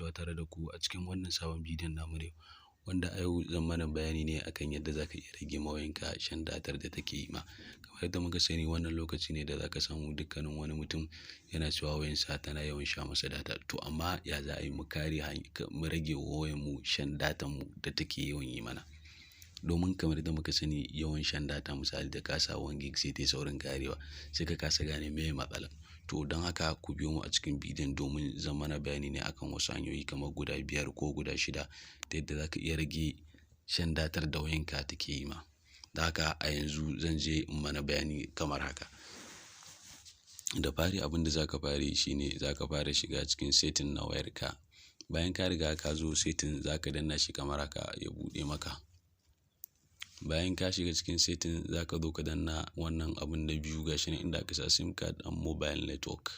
kasancewa tare da ku a cikin wannan sabon bidiyon namu na yau, wanda a yau zan mana bayani ne akan yadda za ka iya rage ma wayanka shan datar da take yi ma. Kamar yadda muka sani wannan lokaci ne da za ka samu dukkanin wani mutum yana cewa wayansa tana yawan sha masa data, to amma ya za a yi mu mu rage wa wayanmu shan datan mu da take yawan yi mana. Domin kamar yadda muka sani yawan shan data, misali da ka sa 1 gig sai ta yi saurin ƙarewa, sai ka kasa gane meye matsalar. To don haka ku biyo mu a cikin bidiyon domin zan mana bayani ne akan wasu hanyoyi kamar guda 5 ko guda 6 ta yadda za ka iya rage shan datar da wayanka take yi ma. Da haka a yanzu zan je in mana bayani kamar haka. Da fari abin da za ka fara yi shine za ka fara shiga cikin setting na wayarka. Bayan ka riga ka zo setting za ka danna shi kamar haka ya buɗe maka. Bayan ka shiga cikin setting za ka zo ka danna wannan abun na biyu gashi nan inda aka sa sim card and mobile network.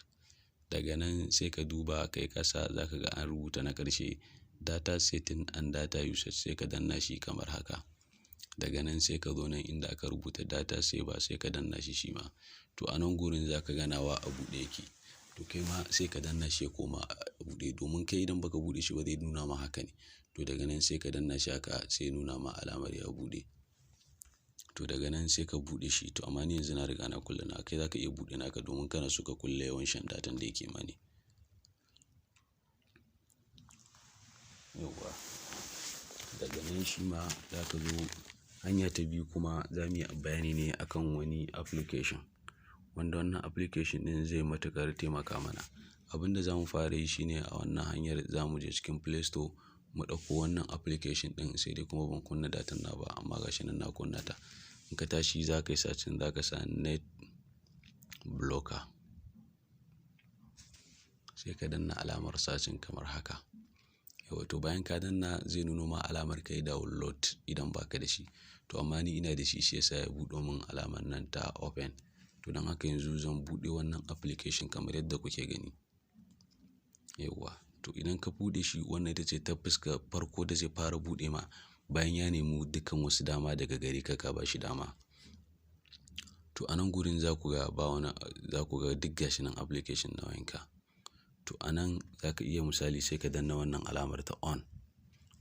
Daga nan sai ka duba kai ƙasa za ka ga an rubuta na ƙarshe data setting and data usage, sai ka danna shi kamar haka. Daga nan sai ka zo nan inda aka rubuta data saver sai ka danna shi ma. To a nan gurin za ka ga nawa a buɗe yake. To kai ma sai ka danna shi ya koma a buɗe, domin kai idan baka buɗe shi ba zai nuna ma haka ne. To daga nan sai ka danna shi haka sai nuna ma alamar ya buɗe. To daga nan sai ka buɗe shi. To amma ni yanzu na riga na kulle naka, kai za ka iya buɗe naka domin kana so ka kulle yawan shan datan da yake mani. Yauwa. Daga nan shi ma za ka zo hanya ta biyu kuma za mu yi bayani ne akan wani application, wanda wannan application ɗin zai matuƙar taimaka mana. Abin da za mu fara yi shine a wannan hanyar za mu je cikin Play Store mu ɗauko wannan application ɗin, sai dai kuma ban kunna datan na ba, amma gashi nan na kunna ta. In ka tashi za ka yi searching za ka sa net blocker, sai ka danna alamar searching kamar haka. Yauwa, to bayan ka danna zai nuno ma alamar ka yi download idan baka da shi. To amma ni ina da shi, shi yasa ya buɗe min alamar nan ta open. To don haka yanzu zan buɗe wannan application kamar yadda kuke gani. Yauwa, to idan ka buɗe shi, wannan ita ce ta fuska farko da zai fara buɗe ma bayan ya nemi dukkan wasu dama daga gare ka, ka ba shi dama. To a nan gurin za ku ga duk gashi nan application na wayanka. To a nan za ka iya misali sai ka danna wannan alamar ta on.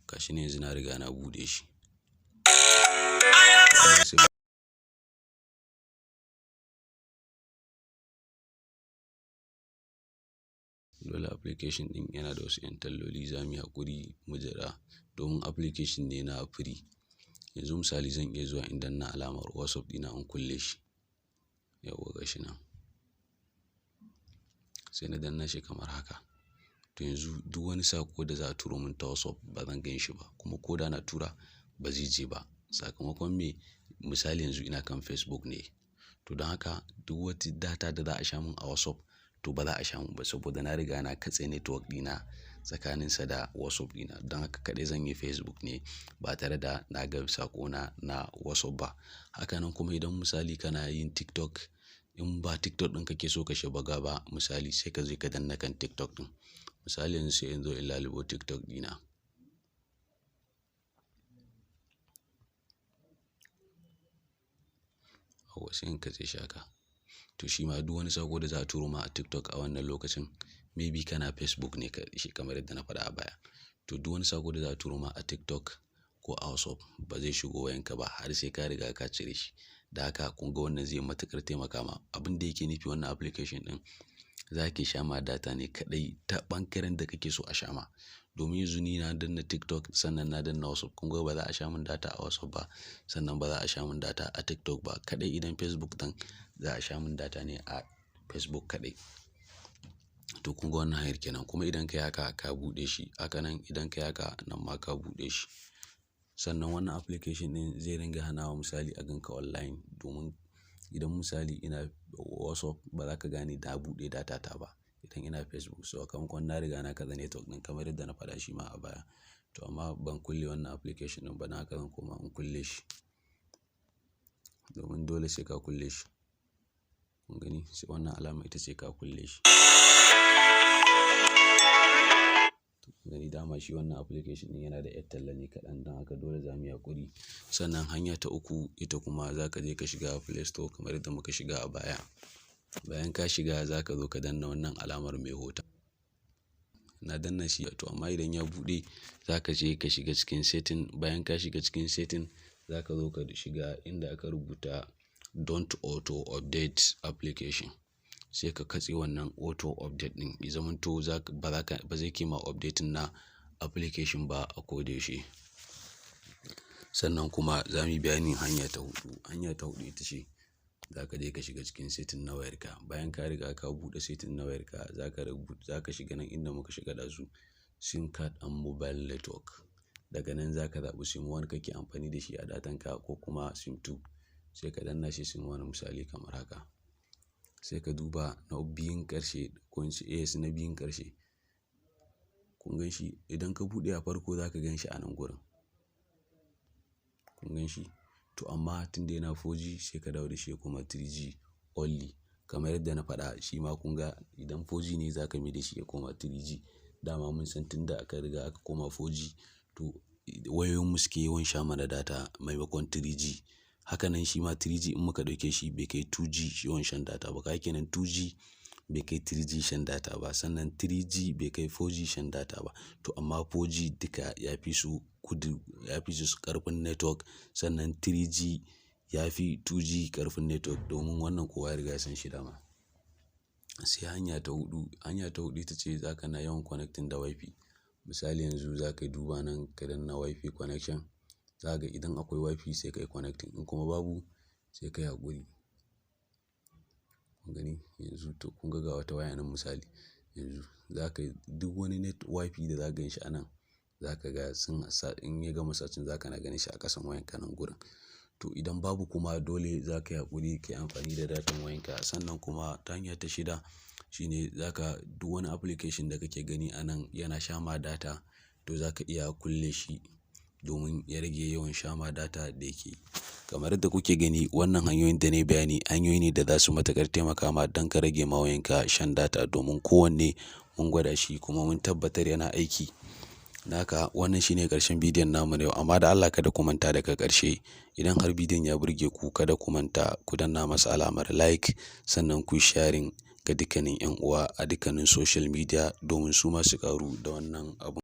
Gashi ne yanzu na riga na buɗe shi. Dole application ɗin yana da wasu 'yan talloli, za mu yi haƙuri mu jira domin application ne na free. Yanzu misali zan iya zuwa in danna alamar WhatsApp ɗina in kulle shi. Yauwa gashi nan. Sai na danna shi kamar haka. To yanzu duk wani saƙo da za a turo min ta WhatsApp ba zan gan shi ba, kuma ko da na tura ba zai je ba. Sakamakon me? Misali yanzu ina kan Facebook ne. To don haka duk wata data da za a sha min a WhatsApp to ba za a sha min ba, saboda na riga na katse network ɗina tsakaninsa da WhatsApp ɗina. Don haka kaɗai zan yi Facebook ne ba tare da na ga saƙona na WhatsApp ba. Haka nan kuma idan misali kana yin TikTok, in ba TikTok ɗin kake so ka shiga ba misali, sai ka je ka danna kan TikTok ɗin. Misali yanzu sai in zo in lalubo TikTok ɗina. Yauwa, sai in katse shi haka. To shi ma duk wani saƙo da za a turo ma a TikTok a wannan lokacin, maybe kana Facebook ne shi kamar yadda na faɗa a baya. To duk wani saƙo da za a turo ma a TikTok ko a WhatsApp ba zai shigo wayanka ba har sai ka riga ka cire shi. Da haka kun ga wannan zai matuƙar taimaka ma. Abin da yake nufi wannan application ɗin, za ki sha ma data ne kaɗai ta ɓangaren da kake so a sha ma. Domin yanzu ni na danna TikTok sannan na danna WhatsApp, kun ga ba za a sha min data a WhatsApp ba, sannan ba za a sha min data a TikTok ba. Kaɗai idan Facebook ɗin za a sha min data ne a Facebook kaɗai. To kun ga wannan hanyar kenan. Kuma idan ka yi haka ka buɗe shi, haka nan idan ka yi haka nan ma ka buɗe shi. Sannan wannan application ɗin zai ringa hanawa misali a ganka online, domin idan misali ina WhatsApp ba za ka gane na buɗe data ta ba idan ina Facebook. Sakamakon na riga na katse network ɗin kamar yadda na faɗa shi ma a baya. To amma ban kulle wannan application ɗin ba, don haka zan koma in kulle shi. Domin dole sai ka kulle shi. Kun gani? Sai wannan alama ita ce ka kulle shi. Gani dama shi wannan application ɗin yana da ƴar talla ne kaɗan, don haka dole za mu yi haƙuri. Sannan hanya ta uku ita kuma za ka je ka shiga Play Store kamar yadda muka shiga a baya. Bayan ka shiga za ka zo ka danna wannan alamar mai hoton na danna shi to amma idan ya buɗe za ka je ka shiga cikin setting. Bayan ka shiga cikin setting za ka zo ka shiga inda aka rubuta don't auto update application. Sai ka katse wannan auto update ɗin, ya zamanto ba zai ke ma updating na application ba a koda yaushe. Sannan kuma za mu yi bayanin hanya ta huɗu. Hanya ta huɗu ita ce za ka je ka shiga cikin setting na wayarka. Bayan ka riga ka buɗe setting na wayarka za ka shiga nan inda muka shiga ɗazu sim card and mobile network. Daga nan za ka zaɓi sim 1 kake amfani da shi a datanka ko kuma sim 2. Sai ka danna shi sim 1 misali kamar haka. Sai ka duba na biyun ƙarshe ko in ce yes na biyun ƙarshe. Kun gan shi? Idan ka buɗe a farko za ka gan shi a nan gurin. Kun gan shi? To amma tunda yana 4G sai ka dawo da shi ya koma 3G only. Kamar yadda na faɗa shi ma kun ga idan 4G ne za ka mai da shi ya koma 3G. Dama mun san tunda aka riga aka koma 4G to wayoyin mu suke yawan sha mana data maimakon 3G. Haka nan shi ma 3G in muka ɗauke shi bai kai 2G yawan shan data ba. Kaga kenan 2G bai kai 3G shan data ba, sannan 3G bai kai 4G shan data ba. To amma 4G duka ya fi su ƙarfin network, sannan 3G ya fi 2G ƙarfin network domin wannan kowa ya riga ya san shi dama. Sai hanya ta huɗu. Hanya ta huɗu ita ce za ka na yawan connecting da Wi-Fi. Misali yanzu za ka duba nan ka danna Wi-Fi connection. Za ka ga idan akwai Wi-Fi sai ka yi connecting, in kuma babu sai ka yi haƙuri. Kun gani? Yanzu to kun ga wata waya nan misali. Yanzu za ka duk wani Wi-Fi da za ka gan shi a nan za ka ga in ya gama searching za ka na ganin shi a ƙasan wayanka nan gurin. To idan babu kuma dole za ka yi haƙuri ka yi amfani da datan wayanka. Sannan kuma ta hanya ta shida shine duk wani application da kake gani a nan yana sha ma data to za ka iya kulle shi domin ya rage yawan sha ma data da yake. Kamar yadda kuke gani wannan hanyoyin da na yi bayani hanyoyi ne da za su matuƙar taimaka ma don ka rage ma wayanka shan data domin kowanne mun gwada shi kuma mun tabbatar yana aiki. Haka wannan shine ƙarshen bidiyon namu na yau, amma da Allah kada ku manta daga ƙarshe idan har bidiyon ya burge ku kada ku manta ku danna masa alamar like, sannan ku sharing ga dukkanin 'yan uwa a dukkanin social media domin su ma su ƙaru da wannan abu.